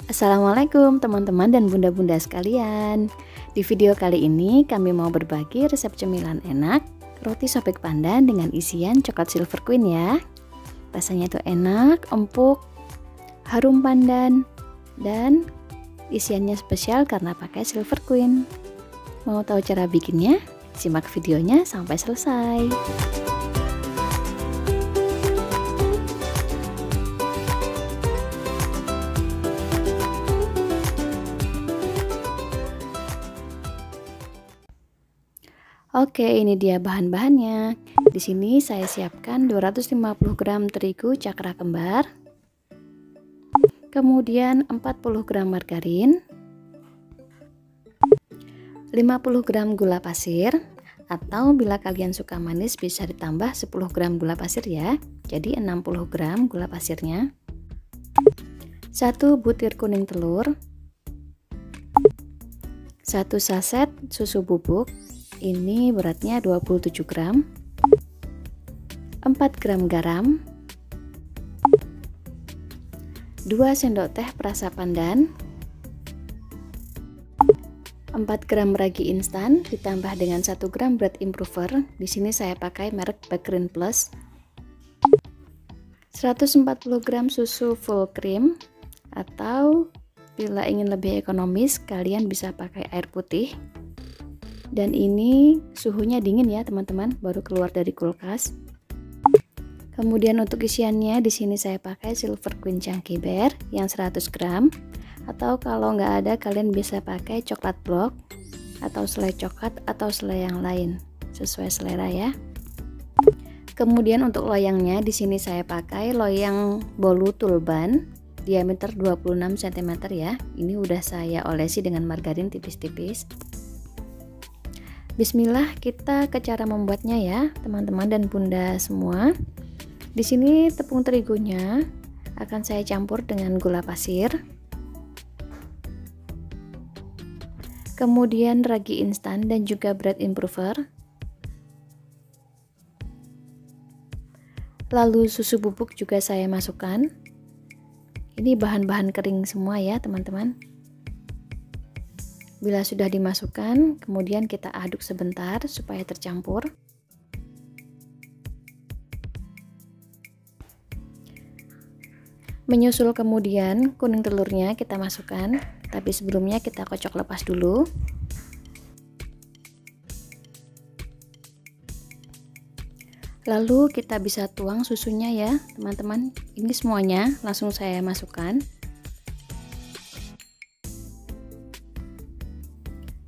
Assalamualaikum teman-teman dan bunda-bunda sekalian. Di video kali ini kami mau berbagi resep cemilan enak roti sobek pandan dengan isian coklat silver queen ya. Rasanya tuh enak, empuk, harum pandan, dan isiannya spesial karena pakai silver queen. Mau tahu cara bikinnya? Simak videonya sampai selesai. Oke, ini dia bahan-bahannya. Di sini saya siapkan 250 gram terigu cakra kembar, kemudian 40 gram margarin, 50 gram gula pasir, atau bila kalian suka manis bisa ditambah 10 gram gula pasir ya. Jadi 60 gram gula pasirnya. 1 butir kuning telur, 1 saset susu bubuk. Ini beratnya 27 gram, 4 gram garam, 2 sendok teh perasa pandan, 4 gram ragi instan ditambah dengan 1 gram bread improver. Di sini saya pakai merek Bakrin Plus. 140 gram susu full cream, atau bila ingin lebih ekonomis kalian bisa pakai air putih. Dan ini suhunya dingin ya teman-teman, baru keluar dari kulkas. Kemudian untuk isiannya di sini saya pakai silver queen chunky bear yang 100 gram, atau kalau nggak ada kalian bisa pakai coklat block atau selai coklat atau selai yang lain sesuai selera ya. Kemudian untuk loyangnya di sini saya pakai loyang bolu tulban diameter 26 cm ya. Ini udah saya olesi dengan margarin tipis-tipis. Bismillah, kita ke cara membuatnya ya teman-teman dan bunda semua. Di sini tepung terigunya akan saya campur dengan gula pasir, kemudian ragi instan dan juga bread improver, lalu susu bubuk juga saya masukkan. Ini bahan-bahan kering semua ya teman-teman. Bila sudah dimasukkan, kemudian kita aduk sebentar supaya tercampur. Menyusul kemudian kuning telurnya kita masukkan, tapi sebelumnya kita kocok lepas dulu. Lalu kita bisa tuang susunya ya teman-teman. Ini semuanya langsung saya masukkan.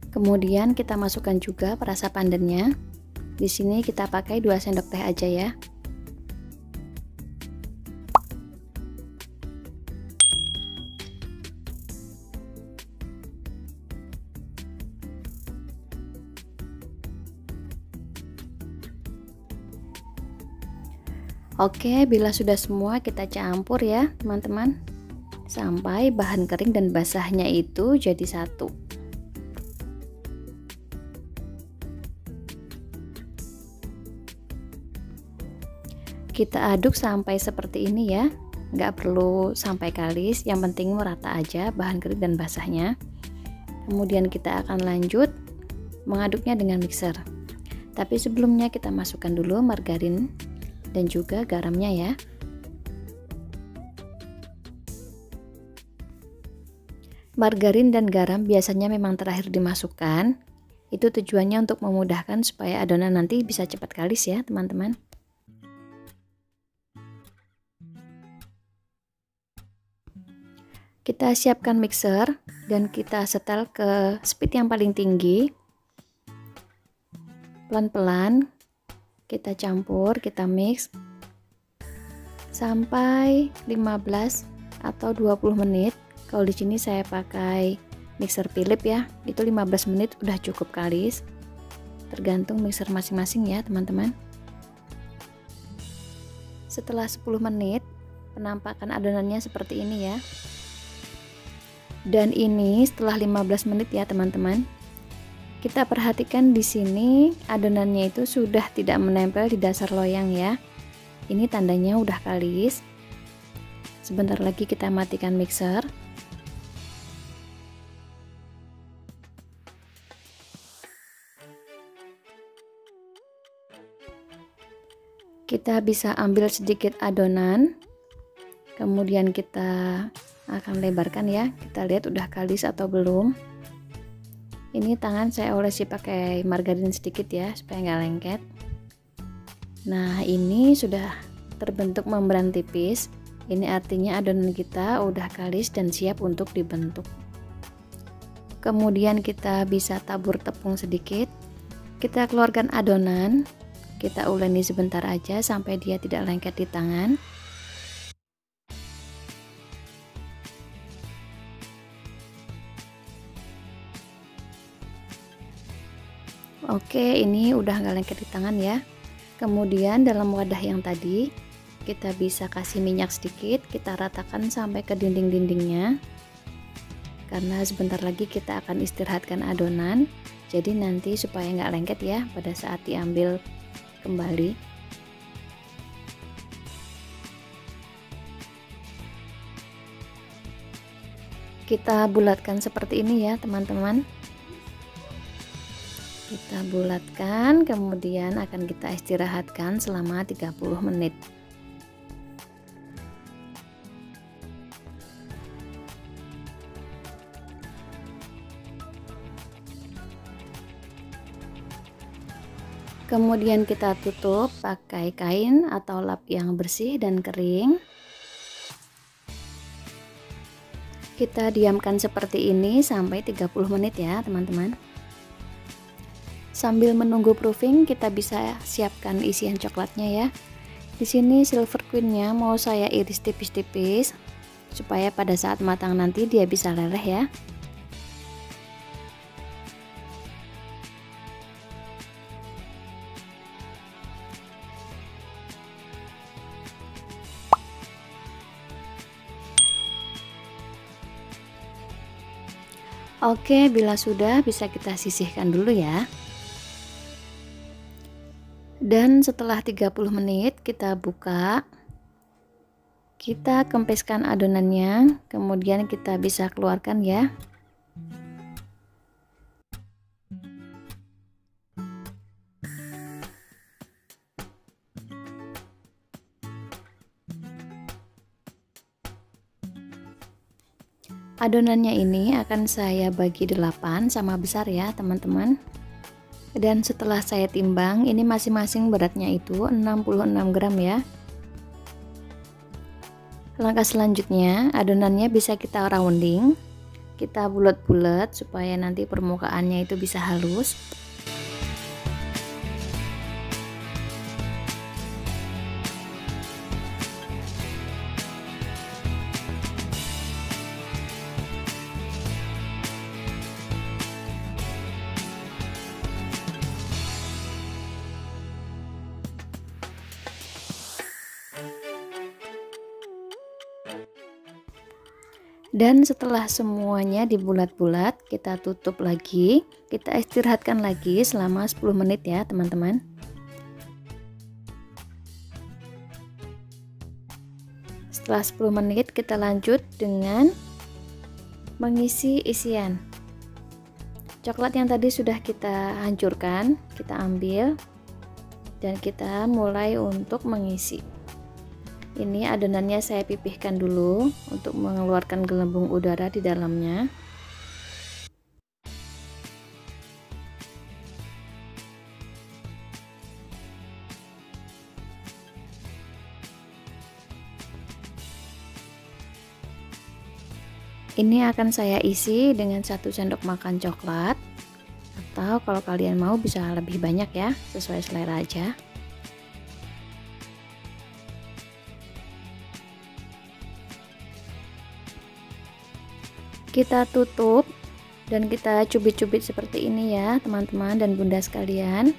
Kemudian kita masukkan juga perasa pandannya. Di sini kita pakai 2 sendok teh aja ya. Oke, bila sudah semua kita campur ya teman-teman, sampai bahan kering dan basahnya itu jadi satu. Kita aduk sampai seperti ini ya, nggak perlu sampai kalis, yang penting merata aja bahan kering dan basahnya. Kemudian kita akan lanjut mengaduknya dengan mixer, tapi sebelumnya kita masukkan dulu margarin dan juga garamnya ya. Margarin dan garam biasanya memang terakhir dimasukkan, itu tujuannya untuk memudahkan supaya adonan nanti bisa cepat kalis ya teman-teman. Kita siapkan mixer dan kita setel ke speed yang paling tinggi. Pelan-pelan kita campur, kita mix sampai 15 atau 20 menit. Kalau di sini saya pakai mixer Philips ya, itu 15 menit udah cukup kalis. Tergantung mixer masing-masing ya teman-teman. Setelah 10 menit penampakan adonannya seperti ini ya. Dan ini setelah 15 menit ya teman-teman. Kita perhatikan di sini adonannya itu sudah tidak menempel di dasar loyang ya. Ini tandanya udah kalis. Sebentar lagi kita matikan mixer. Kita bisa ambil sedikit adonan, kemudian kita akan lebarkan ya. Kita lihat udah kalis atau belum. Ini tangan saya olesi pakai margarin sedikit ya, supaya nggak lengket. Nah, ini sudah terbentuk membran tipis. Ini artinya adonan kita udah kalis dan siap untuk dibentuk. Kemudian kita bisa tabur tepung sedikit. Kita keluarkan adonan. Kita uleni sebentar aja sampai dia tidak lengket di tangan. Oke, ini udah nggak lengket di tangan ya. Kemudian dalam wadah yang tadi kita bisa kasih minyak sedikit, kita ratakan sampai ke dinding-dindingnya. Karena sebentar lagi kita akan istirahatkan adonan, jadi nanti supaya nggak lengket ya pada saat diambil kembali. Kita bulatkan seperti ini ya teman-teman. Kita bulatkan, kemudian akan kita istirahatkan selama 30 menit. Kemudian kita tutup pakai kain atau lap yang bersih dan kering. Kita diamkan seperti ini sampai 30 menit ya teman-teman. Sambil menunggu proofing, kita bisa siapkan isian coklatnya ya. Di sini Silver Queen-nya mau saya iris tipis-tipis supaya pada saat matang nanti dia bisa leleh ya. Oke, bila sudah bisa kita sisihkan dulu ya. Dan setelah 30 menit kita buka. Kita kempeskan adonannya, kemudian kita bisa keluarkan ya. Adonannya ini akan saya bagi 8 sama besar ya teman-teman. Dan setelah saya timbang, ini masing-masing beratnya itu 66 gram ya. Langkah selanjutnya, adonannya bisa kita rounding. Kita bulat-bulat supaya nanti permukaannya itu bisa halus. Dan setelah semuanya dibulat-bulat, kita tutup lagi, kita istirahatkan lagi selama 10 menit ya teman-teman. Setelah 10 menit kita lanjut dengan mengisi isian. Coklat yang tadi sudah kita hancurkan, kita ambil dan kita mulai untuk mengisi. Ini adonannya saya pipihkan dulu untuk mengeluarkan gelembung udara di dalamnya. Ini akan saya isi dengan 1 sendok makan coklat, atau kalau kalian mau bisa lebih banyak ya, sesuai selera aja. Kita tutup dan kita cubit-cubit seperti ini ya teman-teman dan bunda sekalian.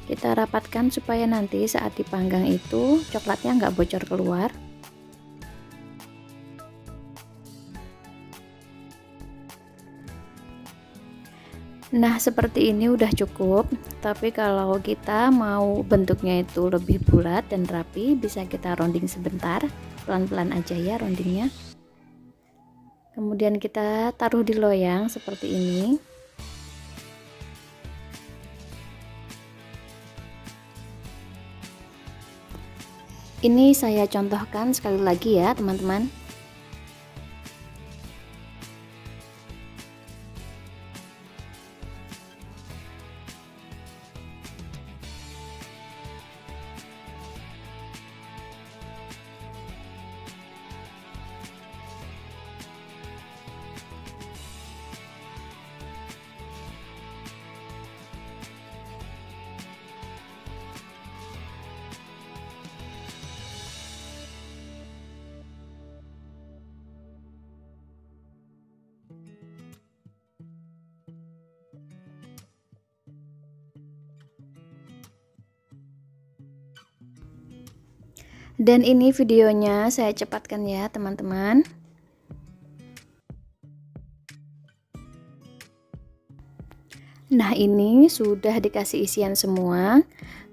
Kita rapatkan supaya nanti saat dipanggang itu coklatnya nggak bocor keluar. Nah, seperti ini udah cukup, tapi kalau kita mau bentuknya itu lebih bulat dan rapi, bisa kita rounding sebentar, pelan-pelan aja ya roundingnya. Kemudian kita taruh di loyang seperti ini. Ini saya contohkan sekali lagi ya teman-teman. Dan ini videonya saya cepatkan ya teman-teman. Nah, ini sudah dikasih isian semua.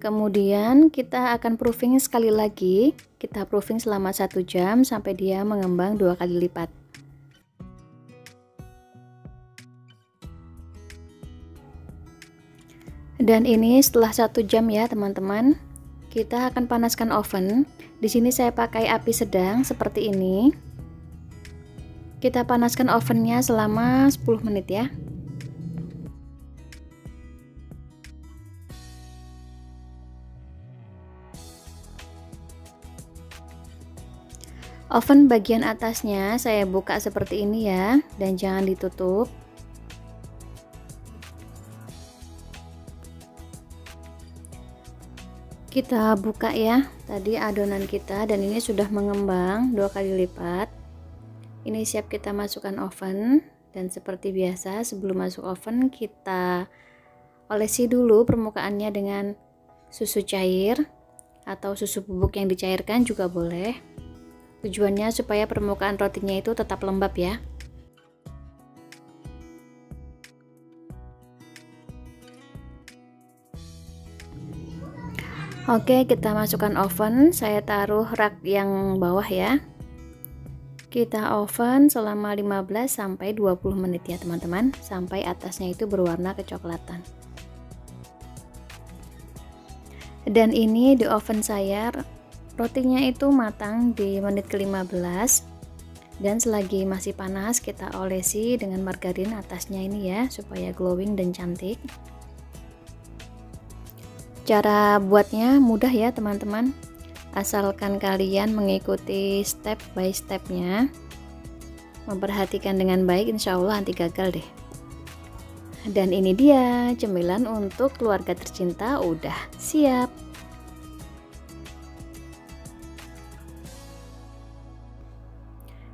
Kemudian kita akan proofing sekali lagi. Kita proofing selama 1 jam sampai dia mengembang 2 kali lipat. Dan ini setelah 1 jam ya teman-teman. Kita akan panaskan oven. Di sini saya pakai api sedang seperti ini. Kita panaskan ovennya selama 10 menit ya. Oven bagian atasnya saya buka seperti ini ya, dan jangan ditutup. Kita buka ya tadi adonan kita, dan ini sudah mengembang 2 kali lipat. Ini siap kita masukkan oven, dan seperti biasa sebelum masuk oven kita olesi dulu permukaannya dengan susu cair atau susu bubuk yang dicairkan juga boleh. Tujuannya supaya permukaan rotinya itu tetap lembab ya. Oke, kita masukkan oven. Saya taruh rak yang bawah ya. Kita oven selama 15 sampai 20 menit ya teman-teman, sampai atasnya itu berwarna kecoklatan. Dan ini di oven saya rotinya itu matang di menit ke-15. Dan selagi masih panas kita olesi dengan margarin atasnya ini ya, supaya glowing dan cantik. Cara buatnya mudah ya teman-teman, asalkan kalian mengikuti step by stepnya, memperhatikan dengan baik, insya Allah anti gagal deh. Dan ini dia cemilan untuk keluarga tercinta udah siap.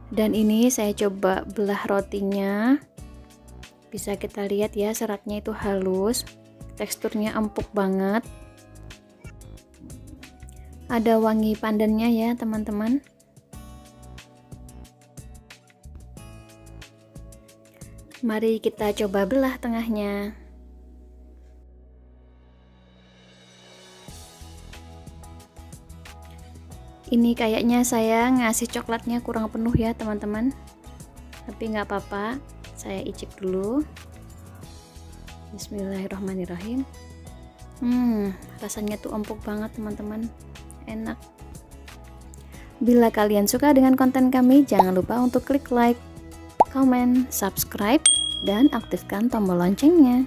Dan ini saya coba belah rotinya, bisa kita lihat ya, seratnya itu halus, teksturnya empuk banget. Ada wangi pandannya ya teman-teman. Mari kita coba belah tengahnya. Ini kayaknya saya ngasih coklatnya kurang penuh ya teman-teman, tapi nggak apa-apa, saya icip dulu. Bismillahirrahmanirrahim. Rasanya tuh empuk banget teman-teman, enak. Bila kalian suka dengan konten kami, jangan lupa untuk klik like, comment, subscribe, dan aktifkan tombol loncengnya.